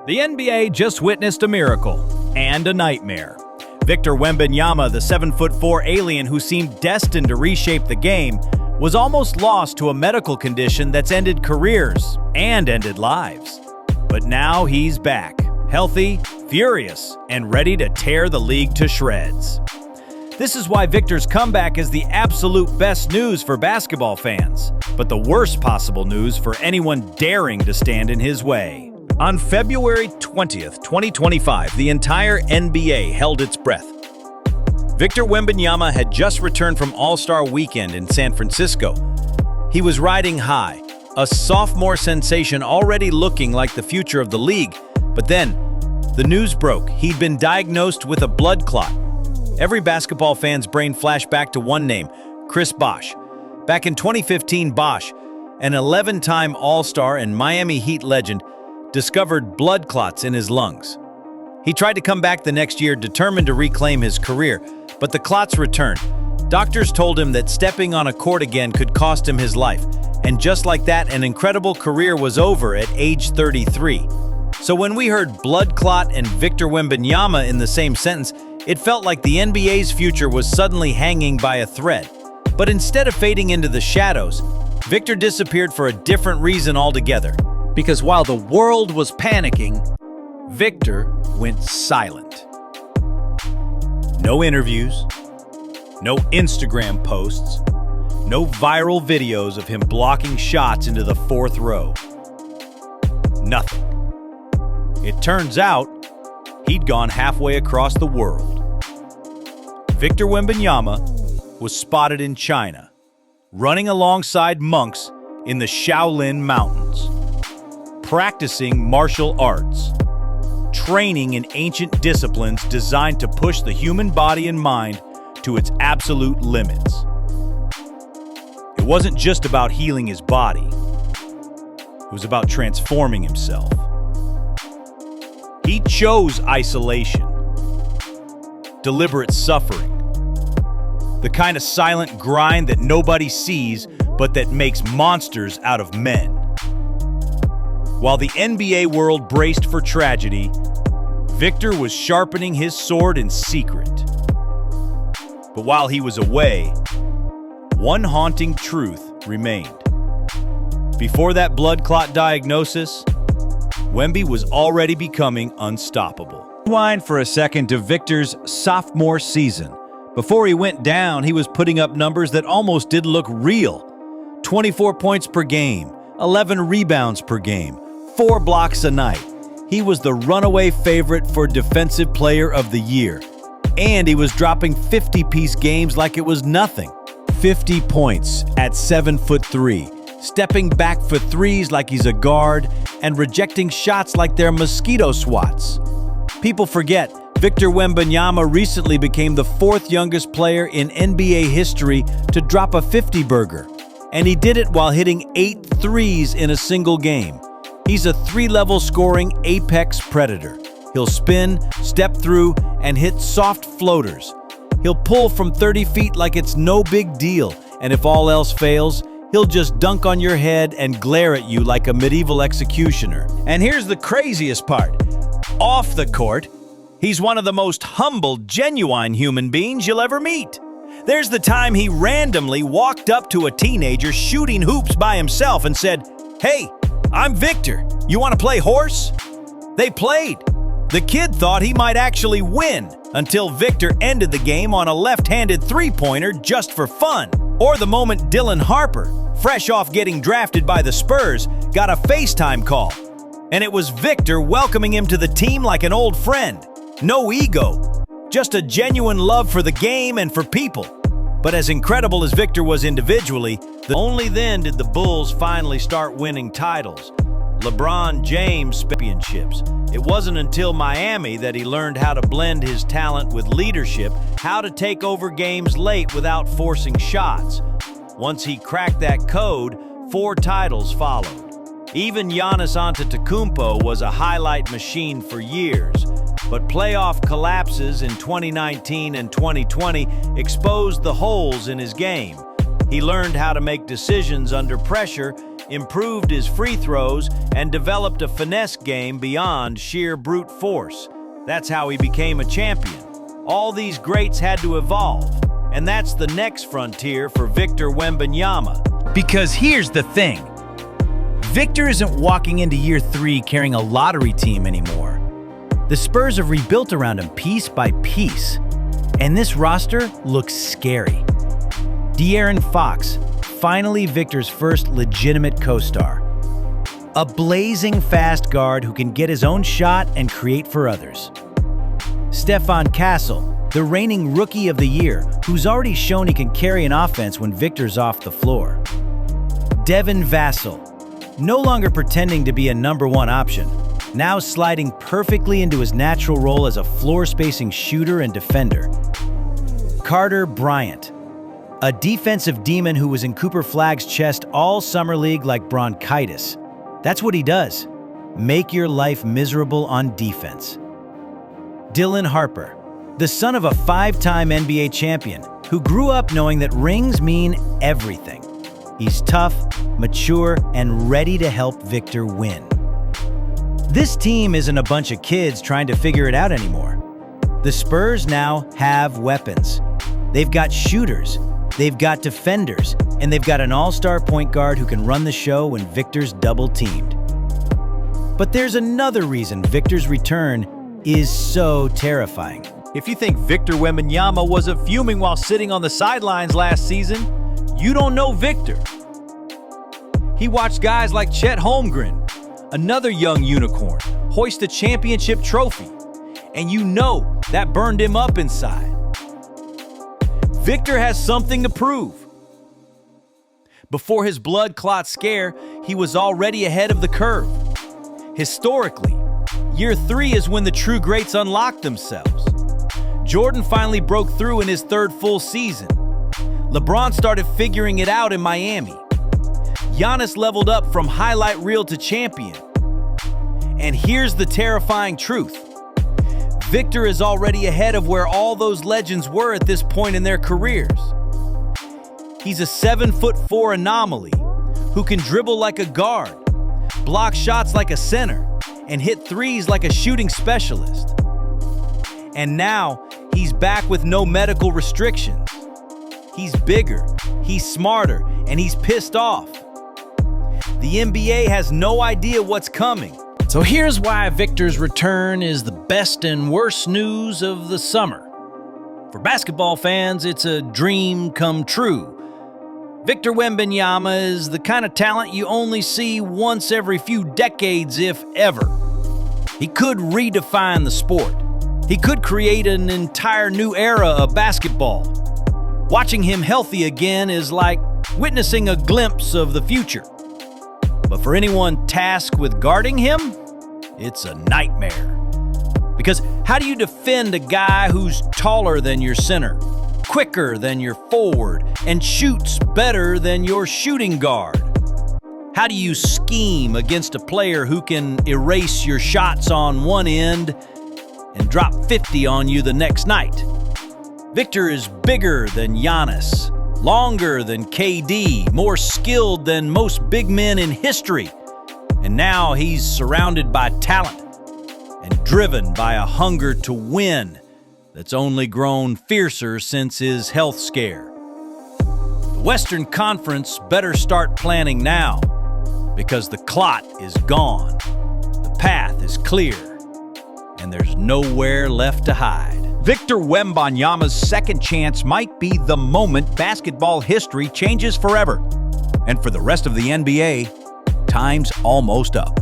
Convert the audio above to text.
The NBA just witnessed a miracle and a nightmare. Victor Wembanyama, the 7'4" alien who seemed destined to reshape the game, was almost lost to a medical condition that's ended careers and ended lives. But now he's back, healthy, furious, and ready to tear the league to shreds. This is why Victor's comeback is the absolute best news for basketball fans, but the worst possible news for anyone daring to stand in his way. On February 20th, 2025, the entire NBA held its breath. Victor Wembanyama had just returned from All-Star Weekend in San Francisco. He was riding high, a sophomore sensation already looking like the future of the league. But then, the news broke. He'd been diagnosed with a blood clot. Every basketball fan's brain flashed back to one name, Chris Bosh. Back in 2015, Bosh, an 11-time All-Star and Miami Heat legend, discovered blood clots in his lungs. He tried to come back the next year, determined to reclaim his career, but the clots returned. Doctors told him that stepping on a court again could cost him his life, and just like that, an incredible career was over at age 33. So when we heard blood clot and Victor Wembanyama in the same sentence, it felt like the NBA's future was suddenly hanging by a thread. But instead of fading into the shadows, Victor disappeared for a different reason altogether. Because while the world was panicking, Victor went silent. No interviews, no Instagram posts, no viral videos of him blocking shots into the fourth row. Nothing. It turns out, he'd gone halfway across the world. Victor Wembanyama was spotted in China, running alongside monks in the Shaolin Mountains, practicing martial arts, training in ancient disciplines designed to push the human body and mind to its absolute limits. It wasn't just about healing his body. It was about transforming himself. He chose isolation, deliberate suffering, the kind of silent grind that nobody sees but that makes monsters out of men. While the NBA world braced for tragedy, Victor was sharpening his sword in secret. But while he was away, one haunting truth remained. Before that blood clot diagnosis, Wemby was already becoming unstoppable. Rewind for a second to Victor's sophomore season. Before he went down, he was putting up numbers that almost did look real. 24 points per game, 11 rebounds per game, 4 blocks a night. He was the runaway favorite for Defensive Player of the Year. And he was dropping 50-piece games like it was nothing. 50 points at 7'3", stepping back for threes like he's a guard, and rejecting shots like they're mosquito swats. People forget, Victor Wembanyama recently became the 4th youngest player in NBA history to drop a 50-burger. And he did it while hitting 8 threes in a single game. He's a 3-level scoring apex predator. He'll spin, step through, and hit soft floaters. He'll pull from 30 feet like it's no big deal, and if all else fails, he'll just dunk on your head and glare at you like a medieval executioner. And here's the craziest part. Off the court, he's one of the most humble, genuine human beings you'll ever meet. There's the time he randomly walked up to a teenager shooting hoops by himself and said, "Hey, I'm Victor. You want to play horse?" They played. The kid thought he might actually win until Victor ended the game on a left-handed three-pointer just for fun. Or the moment Dylan Harper, fresh off getting drafted by the Spurs, got a FaceTime call. And it was Victor welcoming him to the team like an old friend. No ego, just a genuine love for the game and for people. But as incredible as Victor was individually, only then did the Bulls finally start winning titles. LeBron James championships. It wasn't until Miami that he learned how to blend his talent with leadership, how to take over games late without forcing shots. Once he cracked that code, 4 titles followed. Even Giannis Antetokounmpo was a highlight machine for years, but playoff collapses in 2019 and 2020 exposed the holes in his game. He learned how to make decisions under pressure improved his free throws, and developed a finesse game beyond sheer brute force. That's how he became a champion. All these greats had to evolve, and that's the next frontier for Victor Wembanyama. Because here's the thing. Victor isn't walking into year 3 carrying a lottery team anymore. The Spurs have rebuilt around him piece by piece, and this roster looks scary. De'Aaron Fox, finally Victor's first legitimate co-star. A blazing fast guard who can get his own shot and create for others. Stephon Castle, the reigning Rookie of the Year, who's already shown he can carry an offense when Victor's off the floor. Devin Vassell, no longer pretending to be a #1 option, now sliding perfectly into his natural role as a floor-spacing shooter and defender. Carter Bryant, a defensive demon who was in Cooper Flagg's chest all summer league like bronchitis. That's what he does. Make your life miserable on defense. Dylan Harper, the son of a 5-time NBA champion who grew up knowing that rings mean everything. He's tough, mature, and ready to help Victor win. This team isn't a bunch of kids trying to figure it out anymore. The Spurs now have weapons. They've got shooters, they've got defenders, and they've got an all-star point guard who can run the show when Victor's double-teamed. But there's another reason Victor's return is so terrifying. If you think Victor Wembanyama wasn't fuming while sitting on the sidelines last season, you don't know Victor. He watched guys like Chet Holmgren, another young unicorn, hoist a championship trophy, and you know that burned him up inside. Victor has something to prove. Before his Bloodclot scare, he was already ahead of the curve. Historically, year 3 is when the true greats unlock themselves. Jordan finally broke through in his 3rd full season. LeBron started figuring it out in Miami. Giannis leveled up from highlight reel to champion. And here's the terrifying truth. Victor is already ahead of where all those legends were at this point in their careers. He's a 7'4" anomaly who can dribble like a guard, block shots like a center, and hit threes like a shooting specialist. And now, he's back with no medical restrictions. He's bigger, he's smarter, and he's pissed off. The NBA has no idea what's coming. So here's why Victor's return is the best and worst news of the summer. For basketball fans, it's a dream come true. Victor Wembanyama is the kind of talent you only see once every few decades, if ever. He could redefine the sport. He could create an entire new era of basketball. Watching him healthy again is like witnessing a glimpse of the future. But for anyone tasked with guarding him, it's a nightmare. Because how do you defend a guy who's taller than your center, quicker than your forward, and shoots better than your shooting guard? How do you scheme against a player who can erase your shots on one end and drop 50 on you the next night? Victor is bigger than Giannis, longer than KD, more skilled than most big men in history. And now he's surrounded by talent and driven by a hunger to win that's only grown fiercer since his health scare. The Western Conference better start planning now, because the clot is gone, the path is clear, and there's nowhere left to hide. Victor Wembanyama's second chance might be the moment basketball history changes forever. And for the rest of the NBA, time's almost up.